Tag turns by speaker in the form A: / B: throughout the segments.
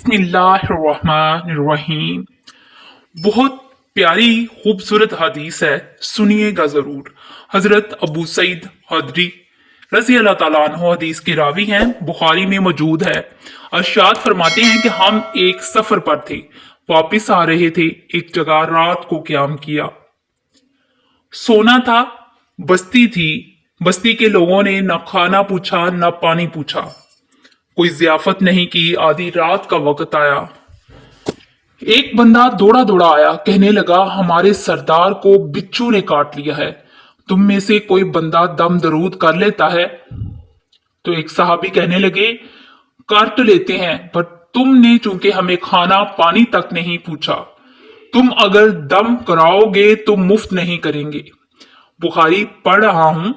A: बिस्मिल्लाहिर्रहमानिर्रहीम। बहुत प्यारी खूबसूरत हदीस है, सुनिएगा जरूर। हजरत अबू सईद खदरी रजी अल्लाह ताला अन्हु हदीस के रावी हैं, बुखारी में मौजूद है। अरशाद फरमाते हैं कि हम एक सफर पर थे, वापस आ रहे थे। एक जगह रात को क्याम किया, सोना था। बस्ती थी, बस्ती के लोगों ने न खाना पूछा न पानी पूछा, कोई जियाफत नहीं की। आधी रात का वक्त आया, एक बंदा दौड़ा दौड़ा आया, कहने लगा हमारे सरदार को बिच्छू ने काट लिया है, तुम में से कोई बंदा दम दरूद कर लेता है? तो एक सहाबी कहने लगे कर तो लेते हैं, पर तुमने चूंकि हमें खाना पानी तक नहीं पूछा, तुम अगर दम कराओगे तो मुफ्त नहीं करेंगे। बुखारी पढ़ रहा हूं।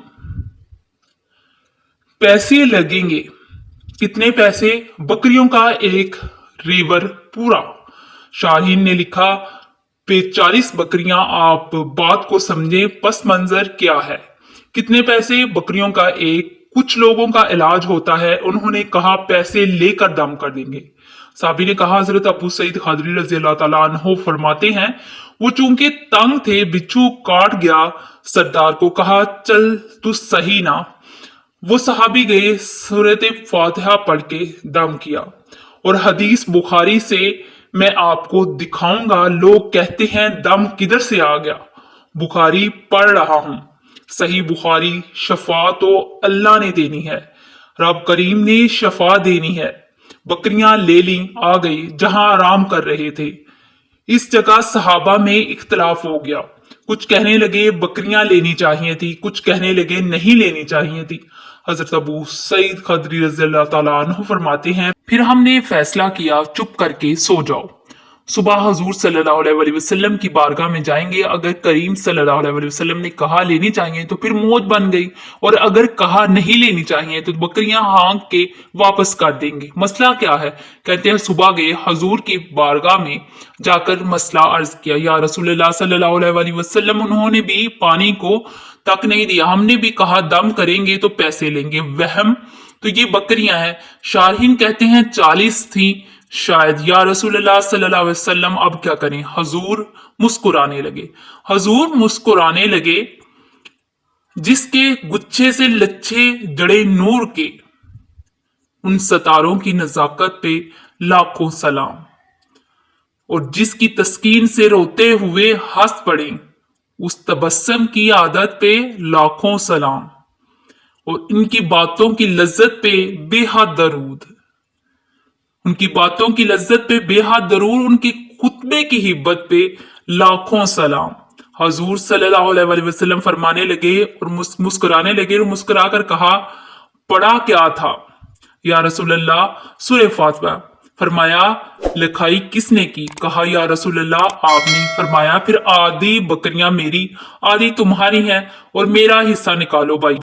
A: पैसे लगेंगे। कितने पैसे? बकरियों का एक रेवर पूरा। शाहीन ने लिखा 40 बकरियां। आप बात को समझें, पस मंजर क्या है। कितने पैसे? बकरियों का एक। कुछ लोगों का इलाज होता है, उन्होंने कहा पैसे लेकर दम कर देंगे। साबी ने कहा हजरत अबू सईद खदरी रजी अल्लाह ताला अन्हु फरमाते हैं, वो चूंकि तंग थे, बिच्छू काट गया। सरदार को कहा चल तू सही ना। वो सहाबी गए, सूरत फातिहा पढ़ के दम किया। और हदीस बुखारी से मैं आपको दिखाऊंगा। लोग कहते हैं दम किधर से आ गया। बुखारी पढ़ रहा हूं। सही बुखारी। शफा तो अल्लाह ने देनी है, रब करीम ने शफा देनी है। बकरियां ले ली, आ गई जहां आराम कर रहे थे। इस जगह सहाबा में इख्तलाफ हो गया। कुछ कहने लगे बकरियां लेनी चाहिए थी, कुछ कहने लगे नहीं लेनी चाहिए थी। हजरत अबू सईद खदरी रज़ी अल्लाह ताला अन्हु फरमाते हैं, फिर हमने फैसला किया चुप करके सो जाओ। सुबह हजूर सल्लल्लाहु अलैहि वसल्लम की बारगाह में जाएंगे। अगर करीम सल्लल्लाहु अलैहि वसल्लम ने कहा लेनी चाहिए तो फिर मौज बन गई, और अगर कहा नहीं लेनी चाहिए तो बकरियां हाँक के वापस कर देंगे। मसला क्या है? कहते हैं सुबह गए, हजूर की बारगाह में जाकर मसला अर्ज किया, या रसूलुल्लाह सल्लल्लाहु अलैहि वसल्लम, उन्होंने भी पानी को तक नहीं दिया, हमने भी कहा दम करेंगे तो पैसे लेंगे। वहम तो ये बकरियां हैं। शारहीन कहते हैं 40 थी शायद। या रसूलुल्लाह सल्लल्लाहु अलैहि वसल्लम अब क्या करें? हजूर मुस्कुराने लगे। हजूर मुस्कुराने लगे। जिसके गुच्छे से लच्छे जड़े नूर के, उन सतारों की नजाकत पे लाखों सलाम। और जिसकी तस्कीन से रोते हुए हंस पड़े, उस तबस्सम की आदत पे लाखों सलाम। और इनकी बातों की लज्जत पे बेहद दरूद। उनकी बातों की लज्जत पे बेहद दरूर, उनकी खुतबे की हिब्बत पे लाखों सलाम। हजूर सल्लल्लाहु अलैहि वसल्लम फरमाने लगे और मुस्कुराने लगे, और मुस्कुराकर कहा पढ़ा क्या था या रसूलल्लाह? सूरह फातिहा। फरमाया लिखाई किसने की? कहा या रसूलल्लाह आपने। फरमाया फिर आधी बकरियां मेरी आधी तुम्हारी हैं, और मेरा हिस्सा निकालो भाई।